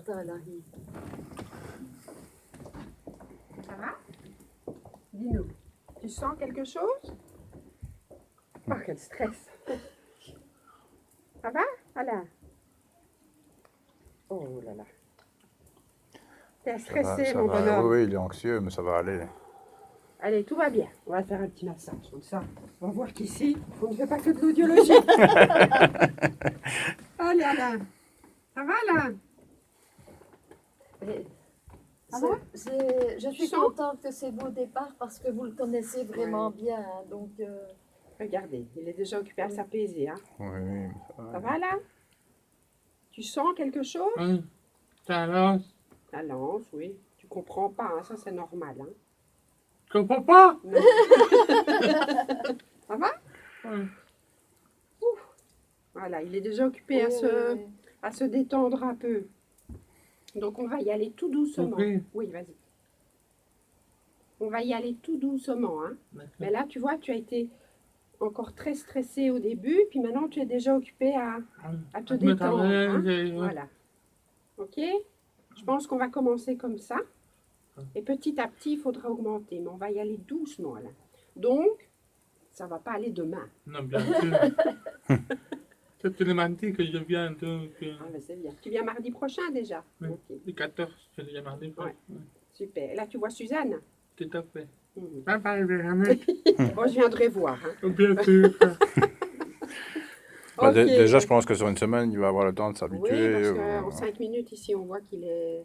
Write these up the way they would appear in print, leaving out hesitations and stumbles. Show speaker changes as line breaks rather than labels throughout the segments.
Attends, elle arrive.
Ça va? Dis-nous, tu sens quelque chose? Oh, quel stress! Ça va, Alain? Oh là là. T'es stressé, mon bonhomme.
Oui, il est anxieux, mais ça va aller.
Allez, tout va bien. On va faire un petit massage comme ça. On va voir qu'ici, on ne fait pas que de l'audiologie. Allez, Alain. Ça va, Alain?
Mais
Ça va?
je suis
sens?
contente que c'est vos départs parce que vous le connaissez vraiment bien. Hein, donc,
Regardez, il est déjà occupé à s'apaiser. Hein.
Oui,
Ça va, Alain? Tu sens quelque chose?
Oui, ça lance.
La lance, oui. Tu comprends pas, hein, ça c'est normal. Hein.
Je comprends pas.
Non. Ça va?
Oui.
Voilà, il est déjà occupé à se détendre un peu. Donc on va y aller tout doucement.
Ok.
Oui, vas-y. On va y aller tout doucement. Hein. Mais là, tu vois, tu as été encore très stressé au début, puis maintenant tu es déjà occupé à te détendre. Hein. Voilà. Ok? Je pense qu'on va commencer comme ça. Et petit à petit, il faudra augmenter. Mais on va y aller doucement là. Donc, ça ne va pas aller demain.
Non, bien sûr. C'est le mardi que je viens, donc.
Ah, ben c'est bien. Tu viens mardi prochain déjà?
Oui.
Ok,
Le 14, c'est le mardi.
Ouais. super. Et là, tu vois Suzanne?
Tout à fait.
Mhm.
Bye bye, Véronique.
Bon, je viendrai voir. Hein.
Bien sûr.
Bah,
Ok.
déjà, je pense que sur une semaine, il va avoir le temps de
Oui,
s'habituer.
parce qu'en 5 minutes ici, on voit qu'il est...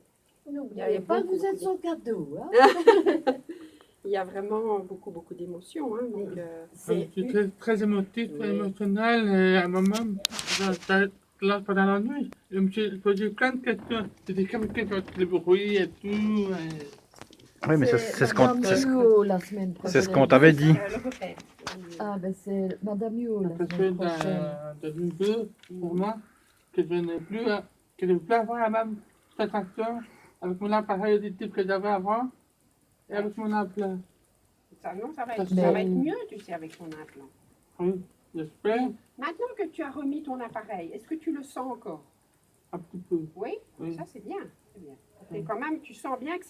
n'oubliez pas que vous êtes son cadeau. Hein.
Il y a vraiment beaucoup, beaucoup d'émotions. Hein, donc,
Je suis très, très émotif, très
Oui.
émotionnel, et à un moment, là, pendant la nuit, je me suis posé plein de questions. C'était comme le bruit et tout.
Oui, mais c'est ce qu'on
Madame Huot la semaine prochaine.
c'est ce qu'on t'avait dit.
le repère.
Ah, ben c'est Madame Huot la
Parce que
semaine prochaine.
de nouveau, pour moi, que je n'ai plus, que je ne veux plus avoir la même sensation avec mon appareil auditif que j'avais avant et avec mon implant.
Ça, non, ça va
Ça
être,
se
ça va
fait.
être mieux, tu sais, avec ton implant.
Oui, j'espère
Maintenant que tu as remis ton appareil, est-ce que tu le sens encore?
un petit peu.
Oui,
Oui.
ça c'est bien. C'est bien. Et quand même, tu sens bien que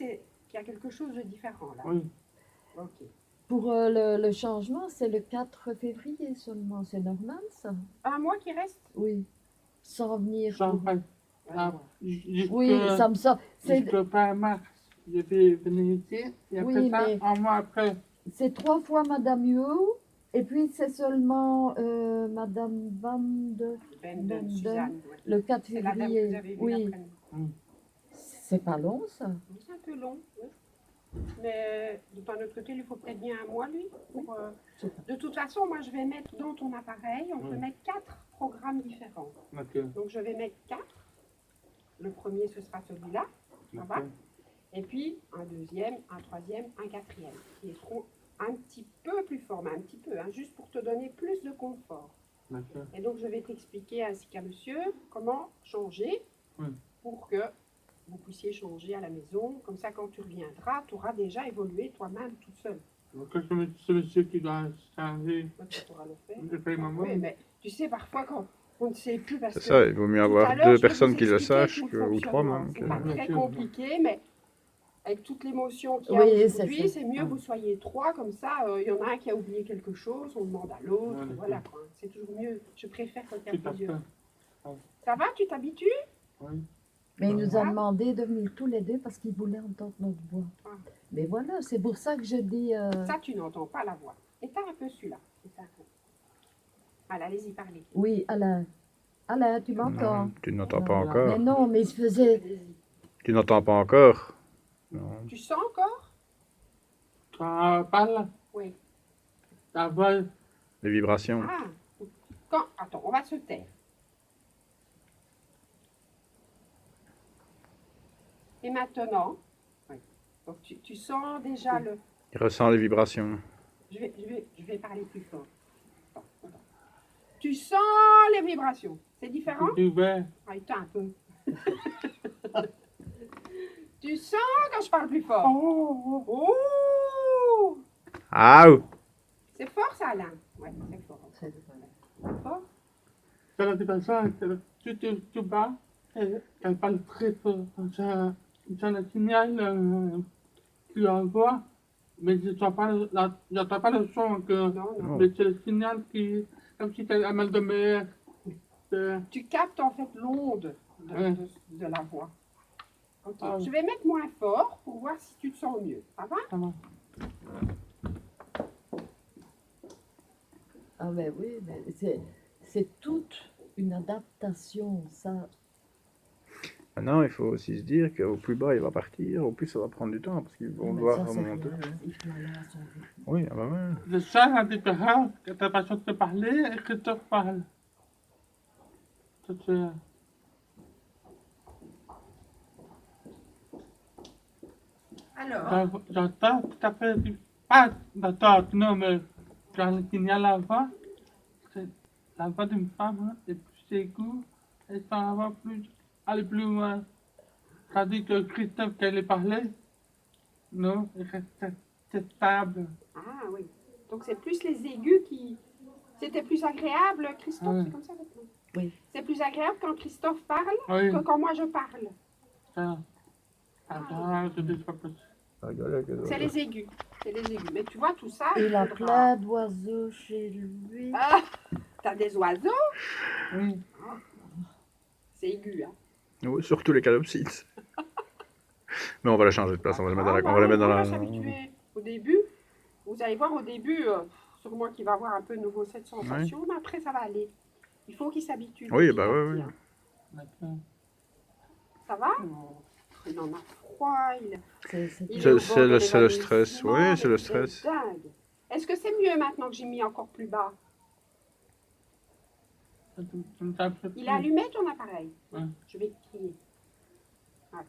qu'il y a quelque chose de différent là.
Oui,
Ok.
Pour le changement, c'est le 4 février seulement. C'est normal, ça?
Un mois qui reste?
Oui. Sans venir.
sans
pour-
fait.
Oui, ça me sort.
Jusqu'au fin mars, je vais venir ici et après
Oui,
ça,
mais-
un mois après.
C'est 3 fois Madame Huot. Et puis c'est seulement Madame Van de
Ben
Ben,
Suzanne. Ouais.
le 4
C'est la dame que vous
février.
avez vue
Oui.
l'après-midi.
C'est pas long, ça.
C'est un peu long, oui. Mais d'un autre côté, il lui faut peut-être bien un mois, lui. Pour, De toute façon, moi, je vais mettre dans ton appareil, on peut mettre 4 programmes différents.
Ok.
Donc, je vais mettre 4. Le premier, ce sera celui-là. Ça va? Et puis, un deuxième, un troisième, un quatrième. Qui seront un petit peu plus forts, mais un petit peu, hein, juste pour te donner plus de confort.
D'accord.
Et donc, je vais t'expliquer ainsi qu'à monsieur comment changer
Oui.
pour que vous puissiez changer à la maison. Comme ça, quand tu reviendras, tu auras déjà évolué toi-même tout seul.
Donc, c'est monsieur qui doit changer.
Donc, tu pourras le faire.
Je fais maman.
Oui, mais tu sais, parfois, quand on ne sait plus, parce
C'est
que
ça, il vaut mieux
tout à
avoir
l'heure,
deux
je vais
personnes
vous
qui le
expliquer
sachent
tout le
ou trois
fonctionnement.
même.
C'est pas
Bien
très
sûr.
compliqué, mais avec toute l'émotion qu'il y a
Oui,
aujourd'hui,
c'est
c'est mieux que vous soyez 3, comme ça, il y en a un qui a oublié quelque chose, on demande à l'autre,
Ouais,
voilà quoi. C'est toujours mieux. Je préfère quand il y a
Tout à fait.
plusieurs. Ça va, tu t'habitues?
Oui.
Mais il nous a
Ah.
demandé de venir tous les deux parce qu'il voulait entendre notre voix.
Ah.
Mais voilà, c'est pour ça que je dis.
Ça, tu n'entends pas la voix. Éteins un peu celui-là. Éteins un peu. Allez, allez-y, parlez.
Oui, Alain. Alain, tu m'entends?
Non, tu n'entends pas
Non.
encore.
Mais non, mais il se faisait.
Allez-y.
Tu n'entends pas encore. Non.
Tu sens encore?
Quand on parle,
Oui.
la voix,
Les vibrations.
Ah. Quand... Attends, on va se taire. Et maintenant, oui. Donc tu sens déjà le...
Il ressent les vibrations.
Je vais parler plus fort. Attends. Tu sens les vibrations. C'est différent?
c'est ouvert.
Ah, éteins un peu. Tu sens quand je parle plus fort?
Oh,
Oh!
Ah!
C'est fort ça, Alain? Oui, c'est fort.
C'est
Fort?
c'est la dimension, tu bas, qu'elle parle très fort. J'ai un signal qui envoie, mais je n'entends pas le son.
Non, non.
Non.
Mais c'est le signal qui, comme si c'était un mal de mer.
Tu captes en fait l'onde de la voix. Ok.
Ah oui.
Je vais mettre moins fort pour voir si tu te sens mieux. Ça va?
Ça va.
Ah mais oui, mais c'est toute une adaptation, ça.
Maintenant, il faut aussi se dire qu'au plus bas, il va partir, au plus ça va prendre du temps, parce qu'ils vont
Mais
devoir
ça, c'est
remonter.
rien, hein. Il faut aller à son rythme.
Oui, ah bah ouais.
C'est ça la différence que ta façon de parler et que tu parles. Ça, c'est-
Alors,
J'entends tout à fait, pas j'entends, non, mais quand le signal la voix, c'est la voix d'une femme, hein, est plus aiguë, et ça va aller plus loin. Tandis que Christophe, qu'elle est parlé, non, c'est stable.
ah oui. Donc c'est plus les aigus qui. C'était plus agréable, Christophe,
Oui.
c'est comme ça maintenant?
Oui.
C'est plus agréable quand Christophe parle
Oui,
que quand moi je parle.
ça. Attends, je dis pas plus.
C'est les aigus. C'est les aigus. Mais tu vois, tout ça.
Il a
faudra-
plein d'oiseaux chez lui.
Ah, t'as des oiseaux?
Oui,
C'est aigu, hein.
Oui, surtout les calopsides. Mais on va la changer de place, on va la mettre dans la... On va la mettre dans
On va
la...
s'habituer. Au début, vous allez voir, au début, sûrement qu'il va avoir un peu de nouveau cette sensation, mais après, ça va aller. Il faut qu'il s'habitue.
Oui,
petit
bah
à
oui,
petit,
oui.
hein.
d'accord.
Ça va? Il en a froid, il
C'est
est
C'est-
au
c'est
bord de
le stress,
l'évanouissement,
oui, c'est le
mais
stress.
dingue. Est-ce que c'est mieux maintenant que j'ai mis encore plus bas? Il a allumé ton appareil?
Ouais.
Je vais crier. Voilà.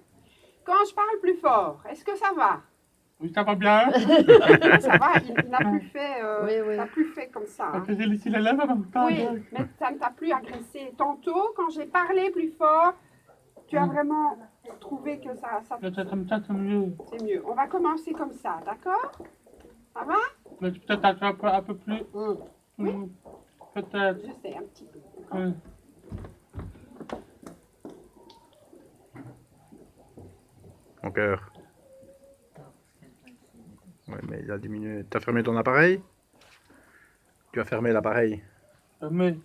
Quand je parle plus fort, est-ce que ça va?
Oui, ça va bien.
Ça va, il n'a plus fait,
Oui, oui.
n'a plus fait comme ça. hein.
Parce que j'ai laissé les lèvres en même temps.
Oui,
donc.
mais ça ne t'a plus agressé. Tantôt, quand j'ai parlé plus fort, tu as vraiment trouvé que ça
C'est comme ça, c'est mieux.
c'est mieux. On va commencer comme ça, d'accord? Ça va?
Mais peut-être un peu plus haut.
Oui.
Peut-être.
Je sais, un petit peu.
Oui.
Mon cœur. Ouais, mais il a diminué. T'as fermé ton appareil? Tu as fermé l'appareil.
Mais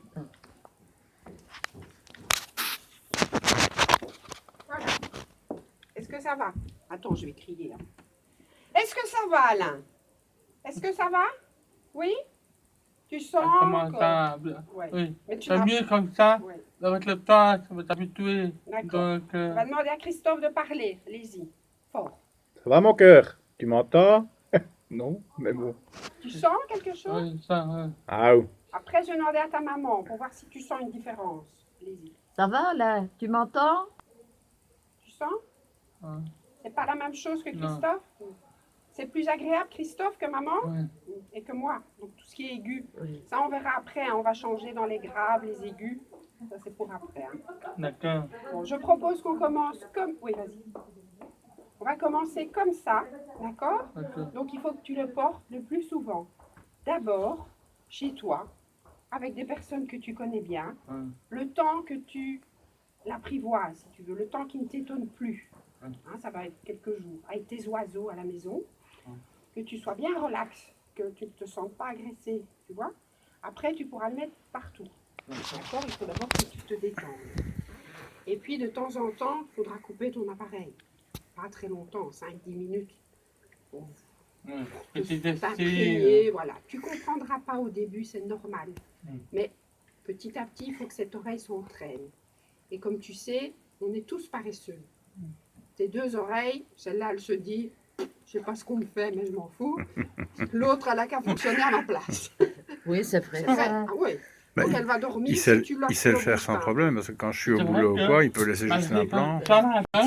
Voilà. Est-ce que ça va? Attends, je vais crier là. Est-ce que ça va, Alain? Est-ce que ça va? Oui? Tu sens
ça commence
que...
à...
Ouais.
Oui.
Mais tu
C'est
n'as...
mieux comme ça.
Ouais.
Avec le temps, ça va t'habituer.
D'accord.
Donc,
On va demander à Christophe de parler. Allez-y. Fort.
Ça va, mon cœur? Tu m'entends? Non, mais bon.
Tu sens quelque chose?
oui, ça,
Ah, oui.
Après, je vais demander à ta maman pour voir si tu sens une différence. Allez-y.
Ça va là? Tu m'entends?
Tu sens?
ouais.
C'est pas la même chose que
Non.
Christophe? C'est plus agréable, Christophe, que maman
Ouais.
et que moi. Donc, tout ce qui est aigu.
Oui.
Ça, on verra après. Hein. On va changer dans les graves, les aigus. Ça, c'est pour après. Hein.
D'accord.
Bon, je propose qu'on commence comme... Oui, vas-y. On va commencer comme ça, d'accord?
D'accord.
Donc, il faut que tu le portes le plus souvent. D'abord, chez toi, avec des personnes que tu connais bien,
Ouais.
le temps que tu l'apprivoises, si tu veux, le temps qui ne t'étonne plus.
Ouais.
Hein, ça va être quelques jours. Avec tes oiseaux à la maison,
Ouais.
que tu sois bien relax, que tu ne te sentes pas agressé, tu vois? Après, tu pourras le mettre partout. D'accord? Il faut d'abord que tu te détendes. Et puis, de temps en temps, il faudra couper ton appareil. Pas très longtemps, 5-10 minutes. Pour
Ouais.
te
Petit
t'imprégner, voilà. Tu comprendras pas au début, c'est normal.
Mm.
Mais petit à petit, il faut que cette oreille s'entraîne. Et comme tu sais, on est tous paresseux. Tes deux oreilles, celle-là, elle se dit, je sais pas ce qu'on me fait, mais je m'en fous. L'autre, elle a qu'à fonctionner à ma place.
Oui, c'est vrai.
C'est vrai.
Ça.
Ah oui.
Bah,
Donc elle va dormir
il sait,
si tu la
il sait le
bouges
faire sans
pas.
problème, parce que quand je suis au
C'est vrai
boulot ou
que-
quoi, il peut laisser juste l'implant.
Ça va, hein?